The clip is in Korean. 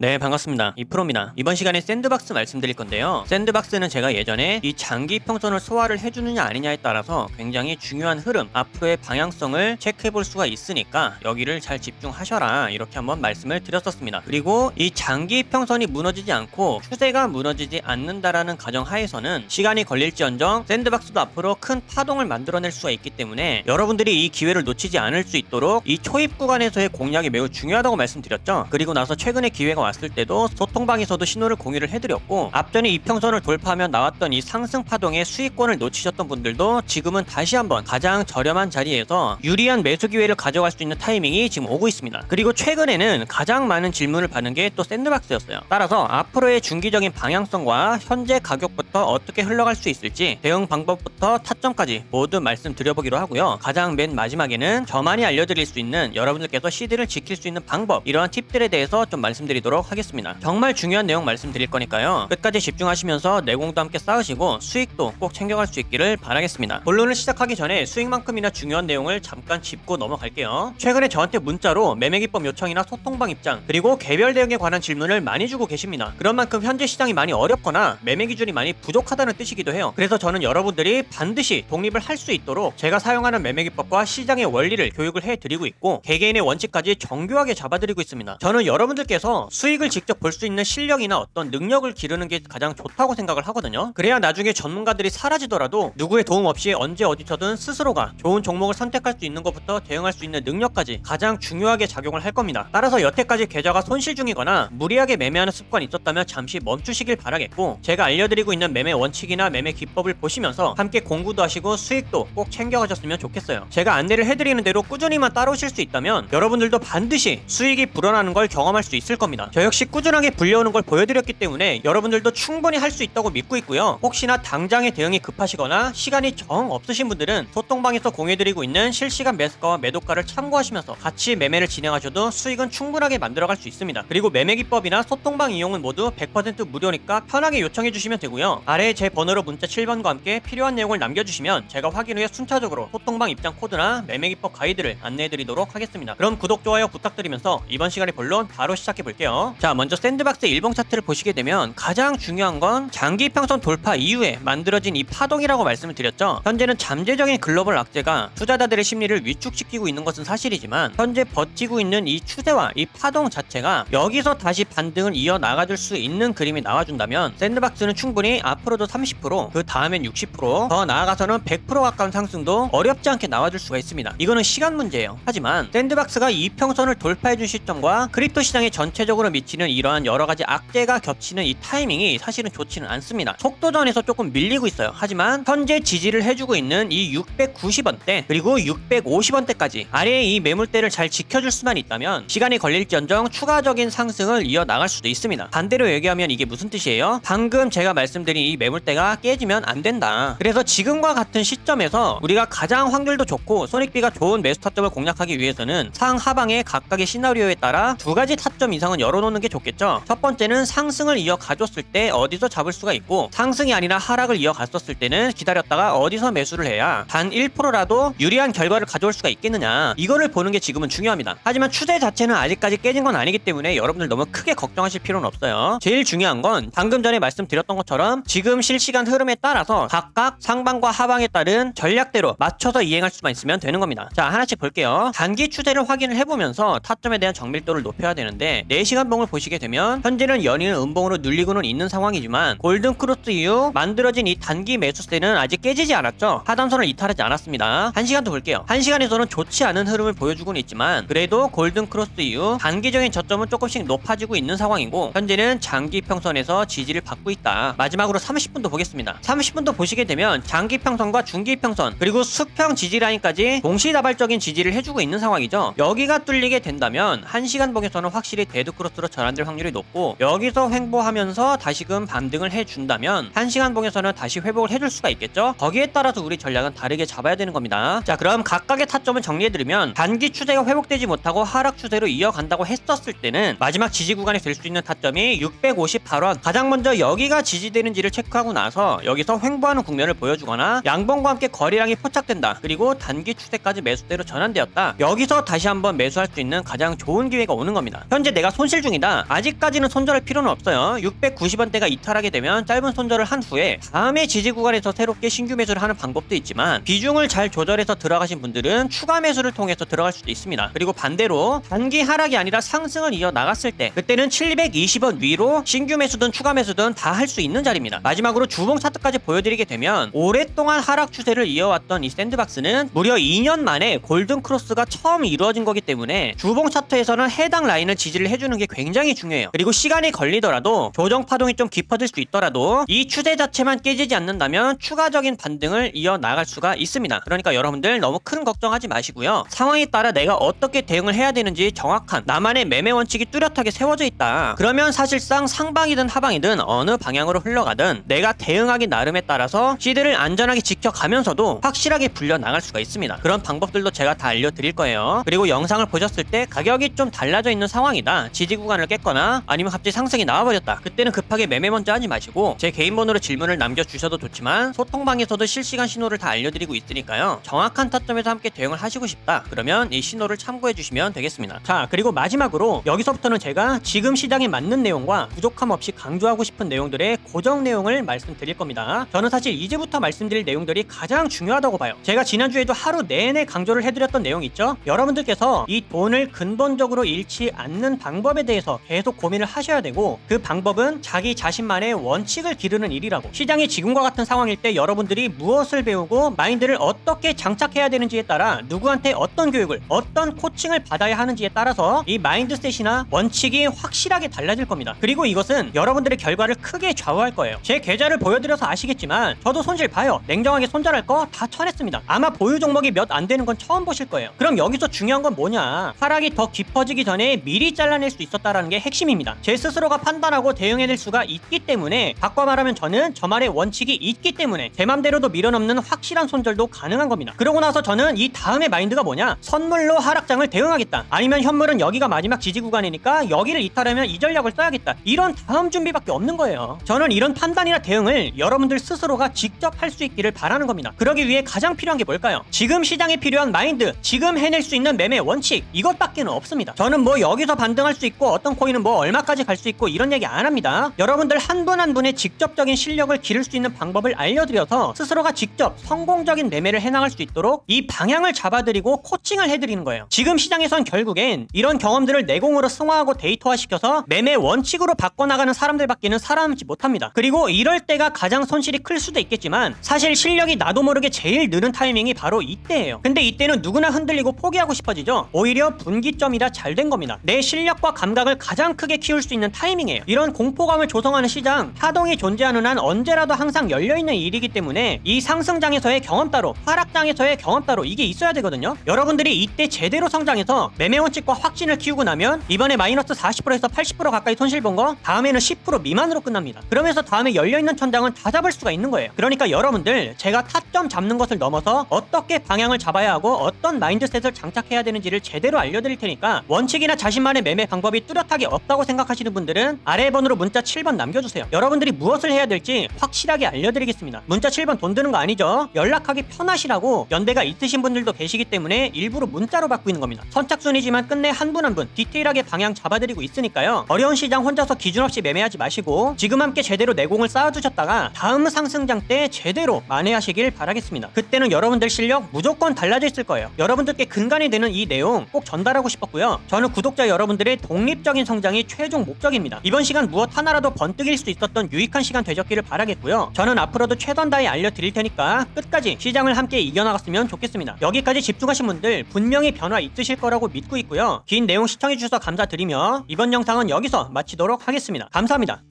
네, 반갑습니다. 이프로입니다. 이번 시간에 샌드박스 말씀드릴 건데요. 샌드박스는 제가 예전에 이 장기 평선을 소화를 해주느냐 아니냐에 따라서 굉장히 중요한 흐름, 앞으로의 방향성을 체크해 볼 수가 있으니까 여기를 잘 집중하셔라, 이렇게 한번 말씀을 드렸었습니다. 그리고 이 장기 평선이 무너지지 않고 추세가 무너지지 않는다라는 가정하에서는 시간이 걸릴지언정 샌드박스도 앞으로 큰 파동을 만들어낼 수가 있기 때문에 여러분들이 이 기회를 놓치지 않을 수 있도록 이 초입 구간에서의 공략이 매우 중요하다고 말씀드렸죠. 그리고 나서 최근에 기회가 왔을 때도 소통방에서도 신호를 공유를 해드렸고, 앞전에 이평선을 돌파하면 나왔던 이 상승 파동의 수익권을 놓치셨던 분들도 지금은 다시 한번 가장 저렴한 자리에서 유리한 매수 기회를 가져갈 수 있는 타이밍이 지금 오고 있습니다. 그리고 최근에는 가장 많은 질문을 받는 게 또 샌드박스였어요. 따라서 앞으로의 중기적인 방향성과 현재 가격부터 어떻게 흘러갈 수 있을지, 대응 방법부터 타점까지 모두 말씀드려보기로 하고요. 가장 맨 마지막에는 저만이 알려드릴 수 있는, 여러분들께서 시드를 지킬 수 있는 방법, 이러한 팁들에 대해서 좀 말씀드리도록 하겠습니다. 정말 중요한 내용 말씀드릴 거니까요, 끝까지 집중하시면서 내공도 함께 쌓으시고 수익도 꼭 챙겨갈 수 있기를 바라겠습니다. 본론을 시작하기 전에 수익만큼이나 중요한 내용을 잠깐 짚고 넘어갈게요. 최근에 저한테 문자로 매매기법 요청이나 소통방 입장, 그리고 개별 대응에 관한 질문을 많이 주고 계십니다. 그런 만큼 현재 시장이 많이 어렵거나 매매 기준이 많이 부족하다는 뜻이기도 해요. 그래서 저는 여러분들이 반드시 독립을 할 수 있도록 제가 사용하는 매매기법과 시장의 원리를 교육을 해드리고 있고, 개개인의 원칙까지 정교하게 잡아드리고 있습니다. 저는 여러분들께서 수익을 직접 볼 수 있는 실력이나 어떤 능력을 기르는 게 가장 좋다고 생각을 하거든요. 그래야 나중에 전문가들이 사라지더라도 누구의 도움 없이 언제 어디서든 스스로가 좋은 종목을 선택할 수 있는 것부터 대응할 수 있는 능력까지 가장 중요하게 작용을 할 겁니다. 따라서 여태까지 계좌가 손실 중이거나 무리하게 매매하는 습관이 있었다면 잠시 멈추시길 바라겠고, 제가 알려드리고 있는 매매 원칙이나 매매 기법을 보시면서 함께 공부도 하시고 수익도 꼭 챙겨가셨으면 좋겠어요. 제가 안내를 해드리는 대로 꾸준히만 따라오실 수 있다면 여러분들도 반드시 수익이 불어나는 걸 경험할 수 있을 겁니다. 저 역시 꾸준하게 불려오는 걸 보여드렸기 때문에 여러분들도 충분히 할 수 있다고 믿고 있고요. 혹시나 당장의 대응이 급하시거나 시간이 정 없으신 분들은 소통방에서 공유해드리고 있는 실시간 매수가와 매도가를 참고하시면서 같이 매매를 진행하셔도 수익은 충분하게 만들어갈 수 있습니다. 그리고 매매 기법이나 소통방 이용은 모두 100% 무료니까 편하게 요청해 주시면 되고요. 아래에 제 번호로 문자 7번과 함께 필요한 내용을 남겨주시면 제가 확인 후에 순차적으로 소통방 입장 코드나 매매 기법 가이드를 안내해 드리도록 하겠습니다. 그럼 구독, 좋아요 부탁드리면서 이번 시간의 본론 바로 시작해 볼게요. 자, 먼저 샌드박스 일봉 차트를 보시게 되면 가장 중요한 건 장기 평선 돌파 이후에 만들어진 이 파동이라고 말씀을 드렸죠. 현재는 잠재적인 글로벌 악재가 투자자들의 심리를 위축시키고 있는 것은 사실이지만, 현재 버티고 있는 이 추세와 이 파동 자체가 여기서 다시 반등을 이어나가줄 수 있는 그림이 나와준다면 샌드박스는 충분히 앞으로도 30%, 그 다음엔 60%, 더 나아가서는 100% 가까운 상승도 어렵지 않게 나와줄 수가 있습니다. 이거는 시간 문제예요. 하지만 샌드박스가 이 평선을 돌파해준 시점과 크립토 시장에 전체적으로 미치는 이러한 여러가지 악재가 겹치는 이 타이밍이 사실은 좋지는 않습니다. 속도전에서 조금 밀리고 있어요. 하지만 현재 지지를 해주고 있는 이 690원대 그리고 650원대까지 아래의 이 매물대를 잘 지켜줄 수만 있다면 시간이 걸릴지언정 추가적인 상승을 이어나갈 수도 있습니다. 반대로 얘기하면 이게 무슨 뜻이에요? 방금 제가 말씀드린 이 매물대가 깨지면 안 된다. 그래서 지금과 같은 시점에서 우리가 가장 확률도 좋고 손익비가 좋은 매수 타점을 공략하기 위해서는 상하방의 각각의 시나리오에 따라 두 가지 타점 이상은 열어놓는 게 좋겠죠. 첫 번째는 상승을 이어가줬을 때 어디서 잡을 수가 있고, 상승이 아니라 하락을 이어갔었을 때는 기다렸다가 어디서 매수를 해야 단 1%라도 유리한 결과를 가져올 수가 있겠느냐, 이거를 보는 게 지금은 중요합니다. 하지만 추세 자체는 아직까지 깨진 건 아니기 때문에 여러분들 너무 크게 걱정하실 필요는 없어요. 제일 중요한 건 방금 전에 말씀드렸던 것처럼 지금 실시간 흐름에 따라서 각각 상방과 하방에 따른 전략대로 맞춰서 이행할 수만 있으면 되는 겁니다. 자, 하나씩 볼게요. 단기 추세를 확인을 해보면서 타점에 대한 정밀도를 높여야 되는데, 4시간 봉을 보시게 되면 현재는 연이은 음봉으로 눌리고는 있는 상황이지만 골든 크로스 이후 만들어진 이 단기 매수세는 아직 깨지지 않았죠. 하단선을 이탈하지 않았습니다. 1시간도 볼게요. 1시간에서는 좋지 않은 흐름을 보여주고는 있지만 그래도 골든 크로스 이후 단기적인 저점은 조금씩 높아지고 있는 상황이고, 현재는 장기 평선에서 지지를 받고 있다. 마지막으로 30분도 보겠습니다. 30분도 보시게 되면 장기 평선과 중기 평선 그리고 수평 지지 라인까지 동시다발적인 지지를 해주고 있는 상황이죠. 여기가 뚫리게 된다면 1시간 봉에서는 확실히 데드크로스로 전환될 확률이 높고, 여기서 횡보하면서 다시금 반등을 해준다면 1시간 봉에서는 다시 회복을 해줄 수가 있겠죠. 거기에 따라서 우리 전략은 다르게 잡아야 되는 겁니다. 자, 그럼 각각의 타점을 정리해드리면, 단기 추세가 회복되지 못하고 하락 추세로 이어간다고 했었을 때는 마지막 지지 구간이 될 수 있는 타점이 658원, 가장 먼저 여기가 지지되는지를 체크하고 나서 여기서 횡보하는 국면을 보여주거나, 양봉과 함께 거래량이 포착된다, 그리고 단기 추세까지 매수대로 전환되었다, 여기서 다시 한번 매수할 수 있는 가장 좋은 기회가 오는 겁니다. 현재 내가 손실 중이다, 중이다. 아직까지는 손절할 필요는 없어요. 690원대가 이탈하게 되면 짧은 손절을 한 후에 다음에 지지 구간에서 새롭게 신규 매수를 하는 방법도 있지만 비중을 잘 조절해서 들어가신 분들은 추가 매수를 통해서 들어갈 수도 있습니다. 그리고 반대로 단기 하락이 아니라 상승을 이어 나갔을 때 그때는 720원 위로 신규 매수든 추가 매수든 다 할 수 있는 자리입니다. 마지막으로 주봉 차트까지 보여드리게 되면 오랫동안 하락 추세를 이어왔던 이 샌드박스는 무려 2년 만에 골든 크로스가 처음 이루어진 거기 때문에 주봉 차트에서는 해당 라인을 지지를 해주는 게 굉장히 중요해요. 그리고 시간이 걸리더라도 조정 파동이 좀 깊어질 수 있더라도 이 추세 자체만 깨지지 않는다면 추가적인 반등을 이어 나갈 수가 있습니다. 그러니까 여러분들 너무 큰 걱정하지 마시고요. 상황에 따라 내가 어떻게 대응을 해야 되는지 정확한 나만의 매매 원칙이 뚜렷하게 세워져 있다. 그러면 사실상 상방이든 하방이든 어느 방향으로 흘러가든 내가 대응하기 나름에 따라서 시드를 안전하게 지켜가면서도 확실하게 불려 나갈 수가 있습니다. 그런 방법들도 제가 다 알려드릴 거예요. 그리고 영상을 보셨을 때 가격이 좀 달라져 있는 상황이다. 지지 구간을 깼거나 아니면 갑자기 상승이 나와버렸다. 그때는 급하게 매매 먼저 하지 마시고 제 개인 번호로 질문을 남겨주셔도 좋지만 소통방에서도 실시간 신호를 다 알려드리고 있으니까요. 정확한 타점에서 함께 대응을 하시고 싶다. 그러면 이 신호를 참고해 주시면 되겠습니다. 자, 그리고 마지막으로 여기서부터는 제가 지금 시장에 맞는 내용과 부족함 없이 강조하고 싶은 내용들의 고정 내용을 말씀드릴 겁니다. 저는 사실 이제부터 말씀드릴 내용들이 가장 중요하다고 봐요. 제가 지난주에도 하루 내내 강조를 해드렸던 내용 있죠? 여러분들께서 이 돈을 근본적으로 잃지 않는 방법에 대해서 계속 고민을 하셔야 되고 그 방법은 자기 자신만의 원칙을 기르는 일이라고. 시장이 지금과 같은 상황일 때 여러분들이 무엇을 배우고 마인드를 어떻게 장착해야 되는지에 따라 누구한테 어떤 교육을 어떤 코칭을 받아야 하는지에 따라서 이 마인드셋이나 원칙이 확실하게 달라질 겁니다. 그리고 이것은 여러분들의 결과를 크게 좌우할 거예요. 제 계좌를 보여드려서 아시겠지만 저도 손실 봐요. 냉정하게 손절할 거 다 쳐냈습니다. 아마 보유 종목이 몇 안 되는 건 처음 보실 거예요. 그럼 여기서 중요한 건 뭐냐? 하락이 더 깊어지기 전에 미리 잘라낼 수 있었다라는 게 핵심입니다. 제 스스로가 판단하고 대응해낼 수가 있기 때문에, 바꿔 말하면 저는 저만의 원칙이 있기 때문에 제 맘대로도 밀어넘는 확실한 손절도 가능한 겁니다. 그러고 나서 저는 이 다음의 마인드가 뭐냐? 선물로 하락장을 대응하겠다. 아니면 현물은 여기가 마지막 지지 구간이니까 여기를 이탈하면 이 전략을 써야겠다. 이런 다음 준비밖에 없는 거예요. 저는 이런 판단이나 대응을 여러분들 스스로가 직접 할 수 있기를 바라는 겁니다. 그러기 위해 가장 필요한 게 뭘까요? 지금 시장에 필요한 마인드, 지금 해낼 수 있는 매매 원칙, 이것밖에는 없습니다. 저는 뭐 여기서 반등할 수 있고 어떤 코인은 뭐 얼마까지 갈 수 있고 이런 얘기 안 합니다. 여러분들 한 분 한 분의 직접적인 실력을 기를 수 있는 방법을 알려드려서 스스로가 직접 성공적인 매매를 해나갈 수 있도록 이 방향을 잡아드리고 코칭을 해드리는 거예요. 지금 시장에선 결국엔 이런 경험들을 내공으로 승화하고 데이터화시켜서 매매 원칙으로 바꿔나가는 사람들밖에는 살아남지 못합니다. 그리고 이럴 때가 가장 손실이 클 수도 있겠지만 사실 실력이 나도 모르게 제일 느는 타이밍이 바로 이때예요. 근데 이때는 누구나 흔들리고 포기하고 싶어지죠. 오히려 분기점이라 잘 된 겁니다. 내 실력과 감각을 가장 크게 키울 수 있는 타이밍이에요. 이런 공포감을 조성하는 시장, 파동이 존재하는 한 언제라도 항상 열려있는 일이기 때문에 이 상승장에서의 경험 따로, 하락장에서의 경험 따로, 이게 있어야 되거든요. 여러분들이 이때 제대로 성장해서 매매 원칙과 확신을 키우고 나면 이번에 마이너스 40%에서 80% 가까이 손실 본 거 다음에는 10% 미만으로 끝납니다. 그러면서 다음에 열려있는 천장은 다 잡을 수가 있는 거예요. 그러니까 여러분들, 제가 타점 잡는 것을 넘어서 어떻게 방향을 잡아야 하고 어떤 마인드셋을 장착해야 되는지를 제대로 알려드릴 테니까 원칙이나 자신만의 매매 방법이 뚜렷하게 없다고 생각하시는 분들은 아래 번호로 문자 7번 남겨주세요. 여러분들이 무엇을 해야 될지 확실하게 알려드리겠습니다. 문자 7번 돈 드는 거 아니죠? 연락하기 편하시라고 연대가 있으신 분들도 계시기 때문에 일부러 문자로 바꾸는 겁니다. 선착순이지만 끝내 한 분 한 분 디테일하게 방향 잡아드리고 있으니까요. 어려운 시장 혼자서 기준 없이 매매하지 마시고 지금 함께 제대로 내공을 쌓아두셨다가 다음 상승장 때 제대로 만회하시길 바라겠습니다. 그때는 여러분들 실력 무조건 달라져 있을 거예요. 여러분들께 근간이 되는 이 내용 꼭 전달하고 싶었고요. 저는 구독자 여러분들의 독립적인 성장이 최종 목적입니다. 이번 시간 무엇 하나라도 번뜩일 수 있었던 유익한 시간 되셨기를 바라겠고요. 저는 앞으로도 최선 다해 알려드릴 테니까 끝까지 시장을 함께 이겨나갔으면 좋겠습니다. 여기까지 집중하신 분들 분명히 변화 있으실 거라고 믿고 있고요. 긴 내용 시청해주셔서 감사드리며 이번 영상은 여기서 마치도록 하겠습니다. 감사합니다.